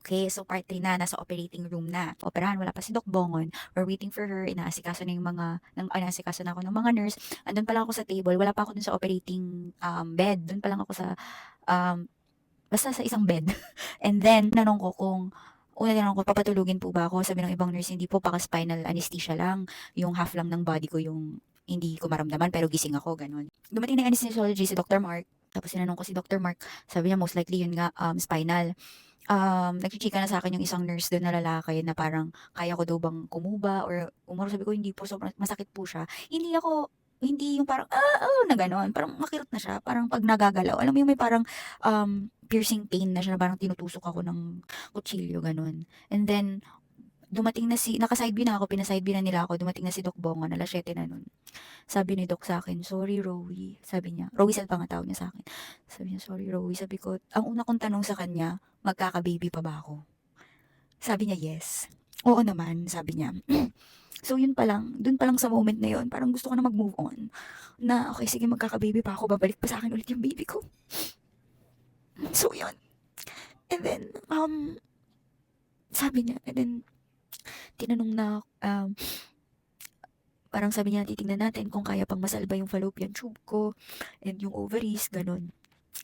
Okay, so part 3 na, nasa operating room na. Operahan, wala pa si Doc Bongon. We're waiting for her, inaasikaso na yung mga, inaasikaso na ako ng mga nurse. Andun pa lang ako sa table, wala pa ako dun sa operating bed. Dun pa lang ako sa, um, basta sa isang bed. And then, tinanong ko, papatulugin po ba ako? Sabi ng ibang nurse, hindi po, spinal anesthesia lang. Yung half lang ng body ko yung hindi ko maramdaman, pero gising ako, ganun. Dumating na yung anesthesiologist si Dr. Mark. Tapos sinanong ko si Dr. Mark, sabi niya most likely yun nga, spinal. Nagchichika na sa akin yung isang nurse doon na lalaki na parang kaya ko daw bang kumuba or umaro. Sabi ko hindi po, sobrang masakit po siya. Hindi yung parang, na gano'n. Parang makirot na siya. Parang pag nagagalaw. Alam mo yung may parang piercing pain na siya na parang tinutusok ako ng kutsilyo, gano'n. And then, naka-side view na ako, pina-side view na nila ako. Dumating na si Doc Bongo, alas 7 na nun. Sabi ni Doc sa akin, sorry Rowie. Sabi niya, Rowie Sal pa nga tawag niya sa akin. Sabi niya, sorry Rowie. Sabi ko, ang una kong tanong sa kanya, magkaka-baby pa ba ako? Sabi niya, yes. Oo naman, sabi niya. So yun pa lang, dun pa lang sa moment na yun, parang gusto ko na mag-move on. Na okay, sige magkaka-baby pa ako, babalik pa sa akin ulit yung baby ko. So yun. And then, sabi niya, and then, tinanong na, parang sabi niya, titingnan natin kung kaya pang masalba yung fallopian tube ko and yung ovaries, ganun.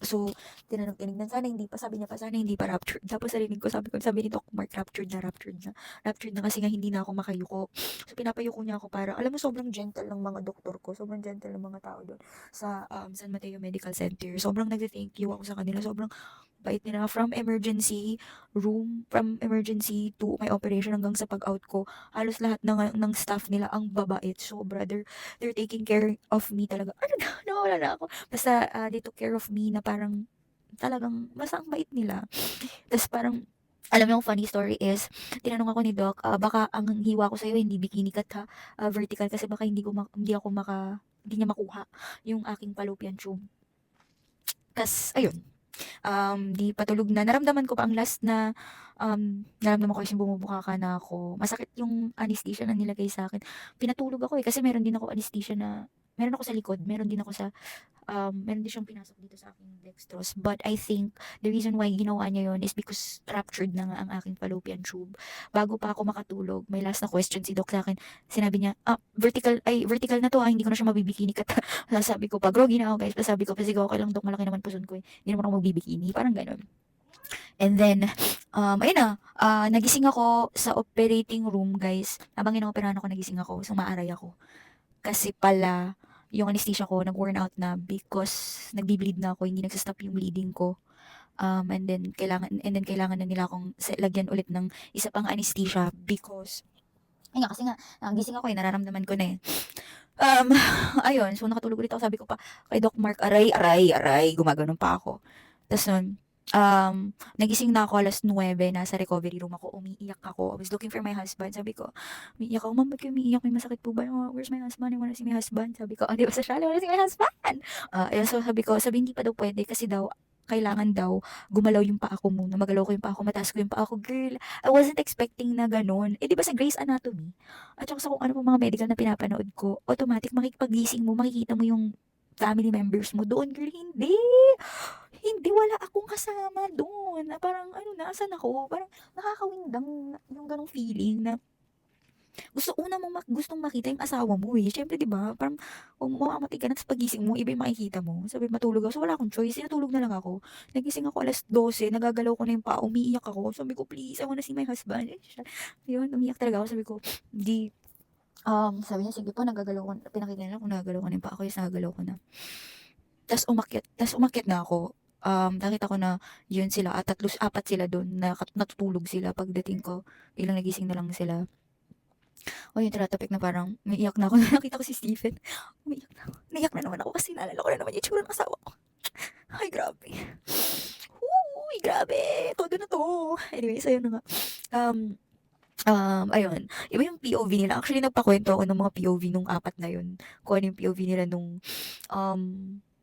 So, tinignan, sana hindi pa, sabi niya pa, sana hindi pa ruptured. Tapos narinig ko, sabi ni Doc Mark, ruptured na kasi nga hindi na ako makayuko. So, pinapayuko niya ako para, alam mo, sobrang gentle ng mga doktor ko, sobrang gentle ng mga tao doon sa San Mateo Medical Center. Sobrang nag-thank you ako sa kanila, sobrang bait nila from emergency room, from emergency to my operation hanggang sa pag-out ko. Halos lahat ng staff nila ang babait. Sobra, they're taking care of me talaga. Ano na, nawawala na ako. Basta they took care of me na parang talagang basta ang bait nila. Tapos parang alam mo yung funny story is, tinanong ako ni Doc, baka ang hiwa ko sa'yo hindi bikini cut ha, vertical kasi baka hindi niya makuha yung aking fallopian tube. Tas, ayun, di patulog na. Naramdaman ko pa ang last na, naramdaman ko is yung bumubuka ka na ako. Masakit yung anesthesia na nilagay sa akin. Pinatulog ako eh, kasi meron ako sa likod, meron din siyang pinasok dito sa aking dextrose. But I think the reason why ginawa niya yon is because ruptured na nga ang aking fallopian tube. Bago pa ako makatulog, may last na question si Doc sa akin. Sinabi niya, vertical na to, hindi ko na siya mabibikini kat. Sabi ko pa, groggy na ako guys. Sabi ko pa, sige okay lang Doc, malaki naman puson ko eh. Hindi naman ako magbibikini. Parang ganun. And then, ayun na, nagising ako sa operating room guys. Habang inooperahan ako, nagising ako. Sumaaray ako. Kasi pala, yung anesthesia ko, nag-worn out na because nagbi-bleed na ako, hindi nagsastop yung bleeding ko. And then kailangan na nila akong lagyan ulit ng isa pang anesthesia because, ay nga, kasi nga, gising ako eh, nararamdaman ko na eh. Um, ayun, so nakatulog ulit ako, sabi ko pa, kay Doc Mark, aray, aray, aray, gumaganon pa ako. Tapos nun, nagising na ako alas 9, nasa recovery room ako, umiiyak ako. I was looking for my husband. Sabi ko, umiiyak ako, ma'am, ba't kayo umiiyak? May masakit po ba? Oh, where's my husband? I wanna see my husband. Sabi ko, di ba sa I wanna see my husband. Ayun, so sabi hindi pa daw pwede kasi daw, kailangan daw gumalaw yung paa ko muna. Magalaw ko yung paa ko, mataas ko yung paa ko. Girl, I wasn't expecting na ganun. Eh, di ba sa Grey's Anatomy? At saka sa kung ano pa mga medical na pinapanood ko, automatic makikipag-gising mo, makikita mo yung family members mo doon, girl, hindi. Hindi, wala akong kasama doon. Na parang, ano na, asan ako? Parang nakakawindang yung ganong feeling na gustong makita yung asawa mo eh. Siyempre, di ba? Parang, mamamatay ka na, tapos pagising mo, iba yung makikita mo. Sabi, matulog ako. So, wala akong choice. Sinatulog na lang ako. Nagising ako alas 12, nagagalaw ko na yung paa, umiiyak ako. Sabi ko, please, I wanna see my husband. Eh, yun, umiiyak talaga ako. Sabi ko, di, sabi niya, sige po, nagagalaw ko, pinakita niya kung nagagalaw ko na yung paa ko, yes, nagagalaw ko na. Tas umakyat na ako. Nakita ko na yun sila at apat sila dun, natutulog sila pagdating ko. Biglang nagising na lang sila. O yun, tinatapik na parang umiiyak na ako. Nakita ko si Stephen. Umiiyak na ako. Naiyak na naman ako kasi naalala ko na naman yung tsura ng asawa ko. Ay, grabe. Uy, grabe. Todo na to. Anyways, ayun na nga. Um, ayun. Iba yung POV nila. Actually, nagpakwento ako ng mga POV nung apat na yun. Kung ano yung POV nila nung um,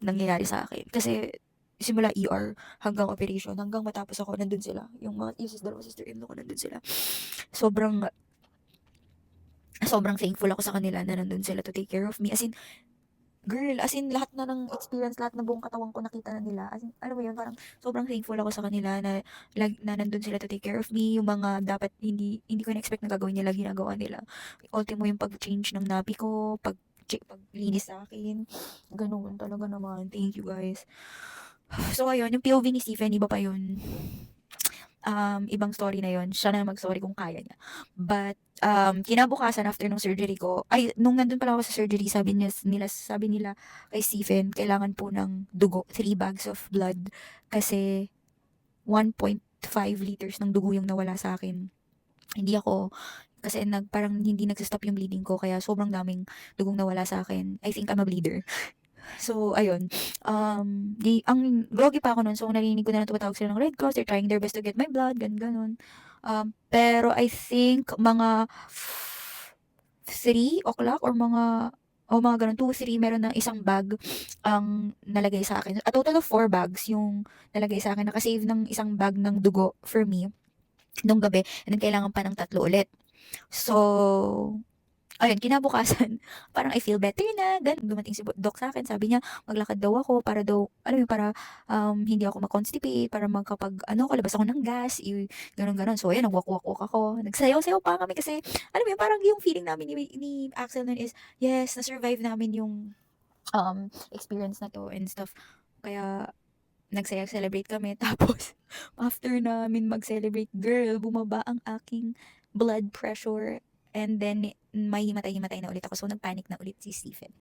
nangyayari sa akin. Kasi simula ER hanggang operation, hanggang matapos ako, nandun sila. Yung dalawa sister-in-law ko, nandun sila. Sobrang, sobrang thankful ako sa kanila na nandun sila to take care of me. As in, Girl, as in lahat na ng experience, lahat ng buong katawan ko nakita na nila. As in, alam mo yun, parang sobrang thankful ako sa kanila na, na nandun sila to take care of me. Yung mga dapat hindi ko na-expect na gagawin nila, ginagawa nila. Ultimo yung pag-change ng napi ko, paglinis sa akin. Ganun talaga naman. Thank you guys. So ayun, yung POV ni Stephen, iba pa yun. Ibang story na yon, siya na mag-sorry kung kaya niya. But, kinabukasan after nung surgery ko, ay, nung nandun pala ako sa surgery, sabi nila kay Stephen, kailangan po ng dugo, 3 bags of blood, kasi 1.5 liters ng dugo yung nawala sa akin. Hindi ako, kasi parang hindi nagsistop yung bleeding ko, kaya sobrang daming dugong nawala sa akin. I think I'm a bleeder. So, ayun. Ang groggy pa ako nun. So, narinig ko na tumatawag sila ng Red Cross. They're trying their best to get my blood. Ganun. Pero I think mga 3 o'clock or mga ganun, 2, 3, meron ng isang bag ang nalagay sa akin. A total of 4 bags yung nalagay sa akin. Nakasave ng isang bag ng dugo for me nung gabi. And then, kailangan pa ng 3 ulit. So, ayun, kinabukasan, parang I feel better na, ganun, dumating si doc sa akin, sabi niya, maglakad daw ako, para daw, alam mo yun, para, hindi ako ma-constipate, para labas ako ng gas, ganun. So, ayun, nag-walk-walk ako, nagsayaw-sayaw pa kami kasi, alam mo yun, parang yung feeling namin ni Axel nun is, yes, na-survive namin yung, experience na to and stuff. Kaya, nagsaya-celebrate kami, tapos, after namin mag-celebrate, girl, bumaba ang aking blood pressure. And then, may himatay-himatay na ulit ako. So, nagpanic na ulit si Stephen.